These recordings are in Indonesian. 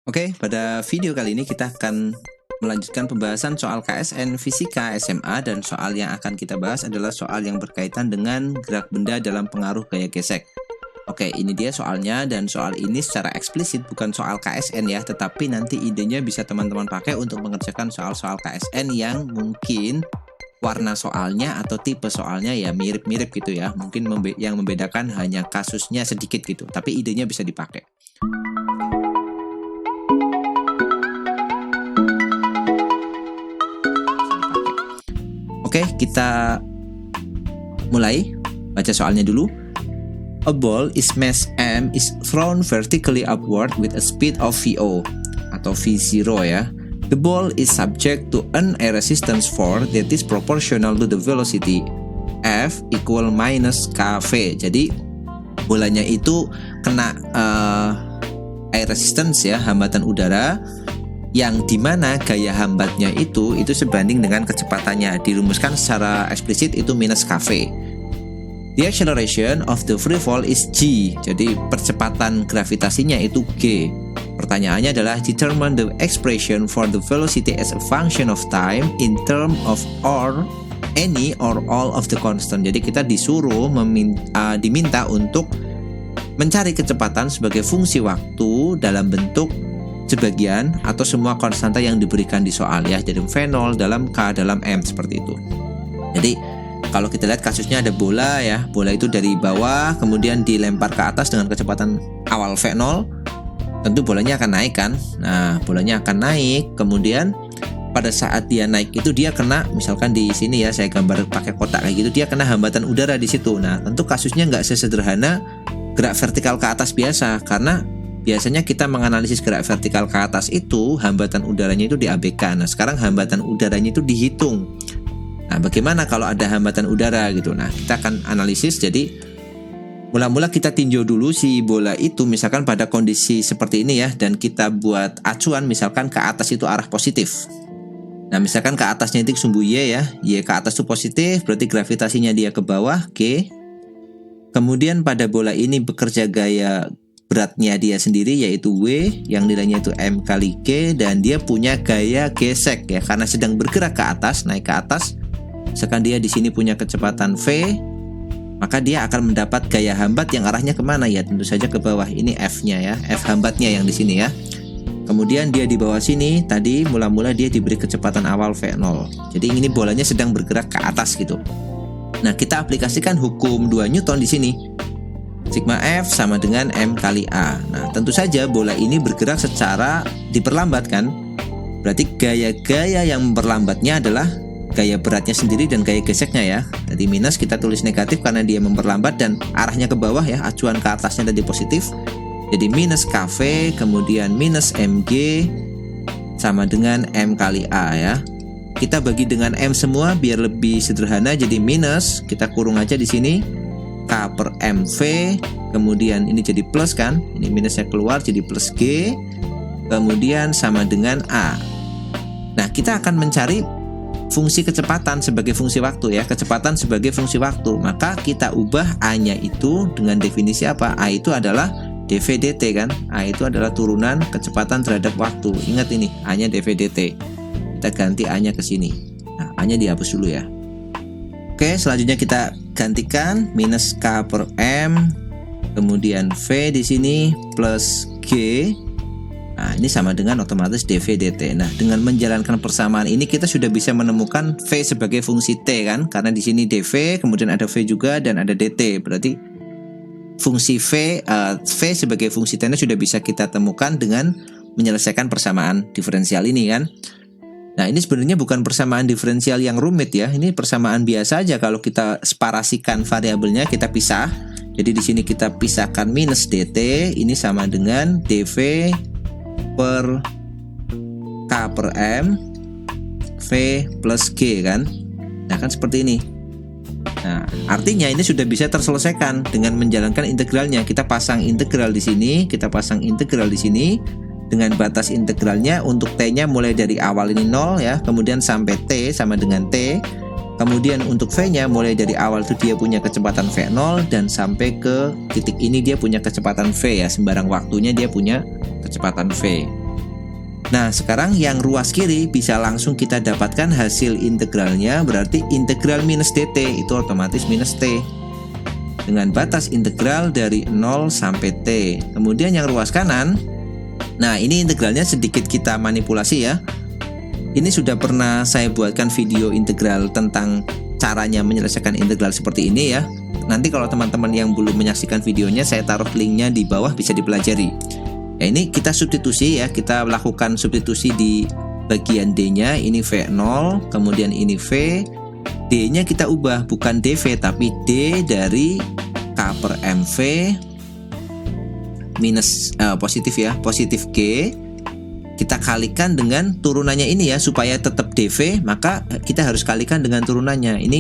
Oke, pada video kali ini kita akan melanjutkan pembahasan soal KSN Fisika SMA, dan soal yang akan kita bahas adalah soal yang berkaitan dengan gerak benda dalam pengaruh gaya gesek. Oke, ini dia soalnya, dan soal ini secara eksplisit bukan soal KSN ya, tetapi nanti idenya bisa teman-teman pakai untuk mengerjakan soal-soal KSN yang mungkin warna soalnya atau tipe soalnya ya mirip-mirip gitu ya. Mungkin yang membedakan hanya kasusnya sedikit gitu, tapi idenya bisa dipakai. Oke, kita mulai baca soalnya dulu. A ball is mass m is thrown vertically upward with a speed of VO atau V0 ya. The ball is subject to an air resistance force that is proportional to the velocity F equal minus kV. Jadi bolanya itu kena air resistance ya, hambatan udara, yang dimana gaya hambatnya itu sebanding dengan kecepatannya. Dirumuskan secara eksplisit itu minus kV. The acceleration of the free fall is g. Jadi percepatan gravitasinya itu g. Pertanyaannya adalah determine the expression for the velocity as a function of time in term of any or all of the constant. Jadi kita disuruh diminta untuk mencari kecepatan sebagai fungsi waktu dalam bentuk sebagian atau semua konstanta yang diberikan di soal ya, jadi V0 dalam K dalam M seperti itu. Jadi kalau kita lihat kasusnya ada bola ya, bola itu dari bawah kemudian dilempar ke atas dengan kecepatan awal V0, tentu bolanya akan naik kan. Nah, bolanya akan naik, kemudian pada saat dia naik itu dia kena, misalkan di sini ya saya gambar pakai kotak kayak gitu, dia kena hambatan udara di situ. Nah, tentu kasusnya nggak sesederhana gerak vertikal ke atas biasa, karena biasanya kita menganalisis gerak vertikal ke atas itu hambatan udaranya itu diabaikan. Nah, sekarang hambatan udaranya itu dihitung. Nah, bagaimana kalau ada hambatan udara gitu? Nah, kita akan analisis. Jadi mula-mula kita tinjau dulu si bola itu misalkan pada kondisi seperti ini ya, dan kita buat acuan misalkan ke atas itu arah positif. Nah, misalkan ke atasnya itu sumbu Y ya, Y ke atas itu positif, berarti gravitasinya dia ke bawah, G. Kemudian pada bola ini bekerja gaya beratnya dia sendiri yaitu W, yang nilainya itu M kali G, dan dia punya gaya gesek ya, karena sedang bergerak ke atas, naik ke atas. Misalkan dia di sini punya kecepatan V, maka dia akan mendapat gaya hambat yang arahnya kemana ya, tentu saja ke bawah. Ini F-nya ya, F hambatnya yang di sini ya. Kemudian dia di bawah sini tadi mula-mula dia diberi kecepatan awal V0. Jadi ini bolanya sedang bergerak ke atas gitu. Nah, kita aplikasikan hukum 2 Newton di sini. Sigma F sama dengan M kali A. Nah, tentu saja bola ini bergerak secara diperlambat kan. Berarti gaya-gaya yang memperlambatnya adalah gaya beratnya sendiri dan gaya geseknya ya. Jadi minus kita tulis negatif karena dia memperlambat dan arahnya ke bawah ya, acuan ke atasnya tadi positif. Jadi minus kV kemudian minus mg sama dengan M kali A ya. Kita bagi dengan M semua biar lebih sederhana, jadi minus, kita kurung aja di sini, K per MV, kemudian ini jadi plus kan, ini minusnya keluar jadi plus G, kemudian sama dengan A. Nah, kita akan mencari fungsi kecepatan sebagai fungsi waktu ya, kecepatan sebagai fungsi waktu. Maka kita ubah A-nya itu dengan definisi apa? A itu adalah dv dt kan, A itu adalah turunan kecepatan terhadap waktu. Ingat ini, A-nya dv dt. Kita ganti A-nya ke sini. Nah, A-nya dihapus dulu ya. Oke, selanjutnya kita gantikan minus K per M, kemudian V di sini plus G. Nah, ini sama dengan otomatis dv dt. Nah, dengan menjalankan persamaan ini kita sudah bisa menemukan V sebagai fungsi T kan, karena di sini dv, kemudian ada V juga dan ada dt. Berarti fungsi V sebagai fungsi T-nya sudah bisa kita temukan dengan menyelesaikan persamaan diferensial ini kan. Nah, ini sebenarnya bukan persamaan diferensial yang rumit ya. Ini persamaan biasa aja kalau kita separasikan variabelnya, kita pisah. Jadi di sini kita pisahkan minus dt, ini sama dengan dv per K per M V plus G kan. Nah, kan seperti ini. Nah, artinya ini sudah bisa terselesaikan dengan menjalankan integralnya. Kita pasang integral di sini, kita pasang integral di sini. Dengan batas integralnya untuk T-nya mulai dari awal ini 0 ya, kemudian sampai T sama dengan T. Kemudian untuk V-nya mulai dari awal itu dia punya kecepatan V0 dan sampai ke titik ini dia punya kecepatan V ya, sembarang waktunya dia punya kecepatan V. Nah, sekarang yang ruas kiri bisa langsung kita dapatkan hasil integralnya, berarti integral minus dt itu otomatis minus t. Dengan batas integral dari 0 sampai t. Kemudian yang ruas kanan, nah ini integralnya sedikit kita manipulasi ya. Ini sudah pernah saya buatkan video integral tentang caranya menyelesaikan integral seperti ini ya. Nanti kalau teman-teman yang belum menyaksikan videonya, saya taruh linknya di bawah, bisa dipelajari. Ya, ini kita substitusi ya, kita lakukan substitusi di bagian D-nya, ini V0, kemudian ini V, D-nya kita ubah, bukan dV, tapi D dari K per MV minus positif ya, positif G, kita kalikan dengan turunannya ini ya, supaya tetap dV, maka kita harus kalikan dengan turunannya. Ini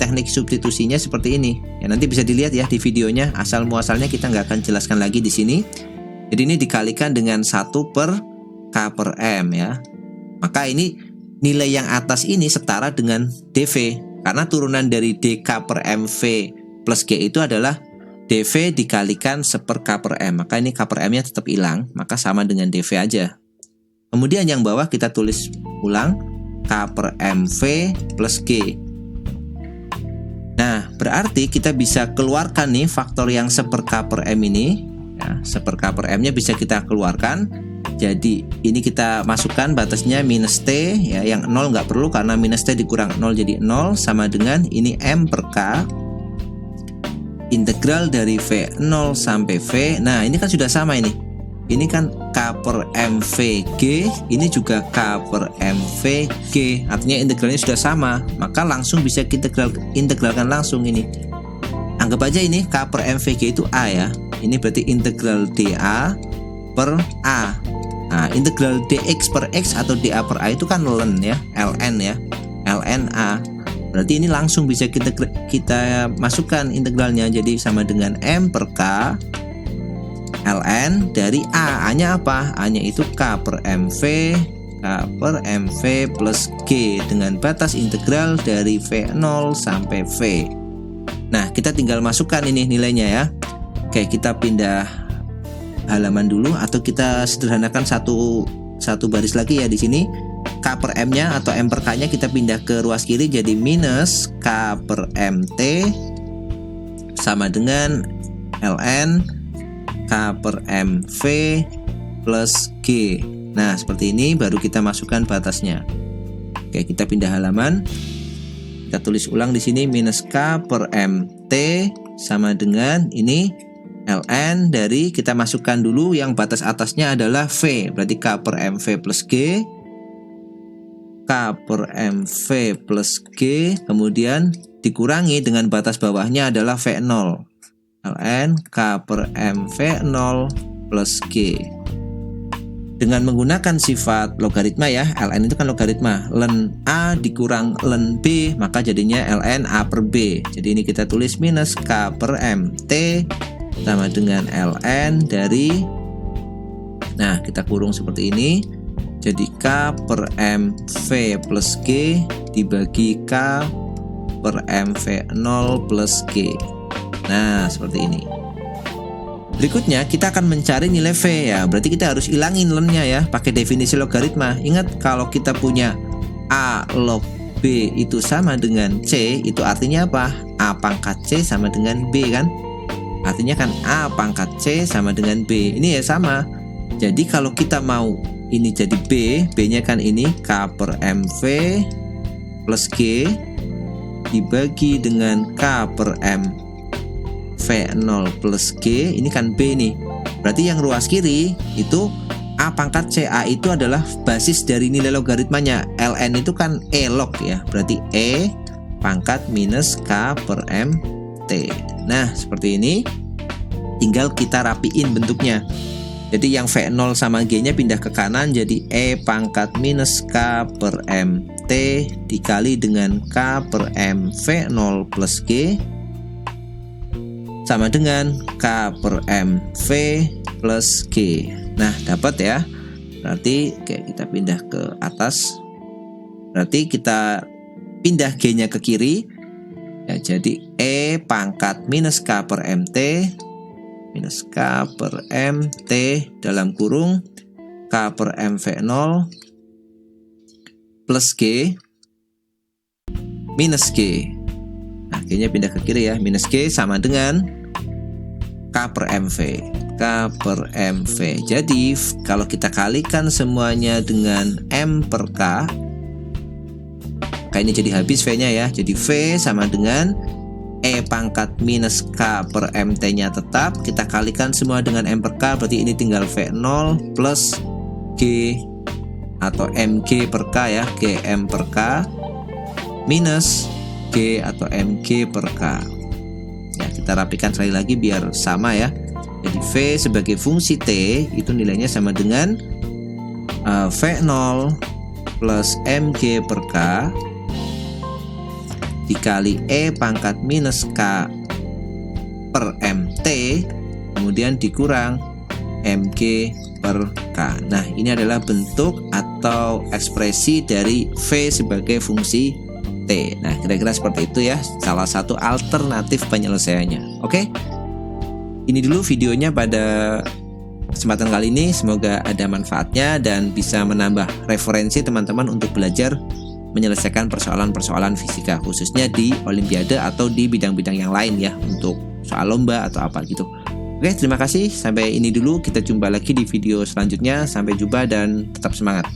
teknik substitusinya seperti ini. Ya, nanti bisa dilihat ya di videonya, asal muasalnya kita nggak akan jelaskan lagi di sini. Jadi ini dikalikan dengan 1 per K per M ya. Maka ini nilai yang atas ini setara dengan dV. Karena turunan dari dK per MV plus G itu adalah dV dikalikan 1 per K per M. Maka ini K per M nya tetap hilang, maka sama dengan dV aja. Kemudian yang bawah kita tulis ulang, K per MV plus G. Nah, berarti kita bisa keluarkan nih faktor yang 1 per K per M ini. Ya, 1 per K per M nya bisa kita keluarkan. Jadi ini kita masukkan batasnya minus T ya, yang 0 nggak perlu karena minus T dikurang 0 jadi 0, sama dengan ini M per K integral dari V0 sampai V. Nah ini kan sudah sama ini. Ini kan K per MVG, ini juga K per MVG. Artinya integralnya sudah sama, maka langsung bisa kita integralkan langsung ini. Anggap aja ini K per MVG itu A ya. Ini berarti integral DA per A. Nah, integral DX per X atau DA per A itu kan ln ya, ln ya, ln A. Berarti ini langsung bisa kita masukkan integralnya, jadi sama dengan M per K ln dari A. A-nya apa? A-nya itu K per MV, K per MV plus G dengan batas integral dari V0 sampai V. Nah, kita tinggal masukkan ini nilainya ya. Oke, kita pindah halaman dulu, atau kita sederhanakan satu baris lagi ya di sini. K per M-nya atau M per K-nya kita pindah ke ruas kiri, jadi minus K per MT sama dengan ln K per MV plus G. Nah, seperti ini baru kita masukkan batasnya. Oke, kita pindah halaman. Kita tulis ulang di sini, minus K per MT sama dengan ini ln dari, kita masukkan dulu yang batas atasnya adalah V, berarti K per MV plus G, K per MV plus G, kemudian dikurangi dengan batas bawahnya adalah V0, ln K per MV0 plus G. Dengan menggunakan sifat logaritma ya, ln itu kan logaritma, ln A dikurang ln B, maka jadinya ln A per B. Jadi ini kita tulis minus K per MT sama dengan ln dari, nah kita kurung seperti ini, jadi K per MV plus G dibagi K per MV0 plus G. Nah seperti ini. Berikutnya kita akan mencari nilai V ya, berarti kita harus hilangin ln-nya ya, pakai definisi logaritma. Ingat kalau kita punya A log B itu sama dengan C, itu artinya apa? A pangkat C sama dengan B kan? Artinya kan A pangkat C sama dengan B. Ini ya sama. Jadi kalau kita mau ini jadi B, B-nya kan ini K per MV plus G dibagi dengan K per M V0 plus G. Ini kan B nih. Berarti yang ruas kiri itu A pangkat C. A itu adalah basis dari nilai logaritmanya. ln itu kan E log ya. Berarti E pangkat minus K per M T. Nah seperti ini. Tinggal kita rapiin bentuknya. Jadi yang V0 sama G nya pindah ke kanan, jadi E pangkat minus K per M T dikali dengan K per M V0 plus G sama dengan K per M V plus G. Nah dapat ya. Berarti kita pindah ke atas. Berarti kita pindah G nya ke kiri ya, jadi E pangkat minus K per MT minus K per MT dalam kurung K per M V0 plus G minus G. Nah, G-nya pindah ke kiri ya. Minus G sama dengan K per MV. K per MV. Jadi, kalau kita kalikan semuanya dengan M per K, ini jadi habis V-nya ya. Jadi V sama dengan E pangkat minus K per MT-nya tetap. Kita kalikan semua dengan M per K, berarti ini tinggal V0 plus G atau MG per K ya. GM per K minus G atau MG per K. Ya, kita rapikan sekali lagi biar sama ya. Jadi V sebagai fungsi T itu nilainya sama dengan V0 plus MG per K dikali E pangkat minus K per MT, kemudian dikurang MG per K. Nah, ini adalah bentuk atau ekspresi dari V sebagai fungsi T. Nah, kira-kira seperti itu ya, salah satu alternatif penyelesaiannya. Oke, ini dulu videonya pada kesempatan kali ini. Semoga ada manfaatnya dan bisa menambah referensi teman-teman untuk belajar menyelesaikan persoalan-persoalan fisika, khususnya di Olimpiade atau di bidang-bidang yang lain ya, untuk soal lomba atau apa gitu. Oke, terima kasih. Sampai ini dulu. Kita jumpa lagi di video selanjutnya. Sampai jumpa dan tetap semangat.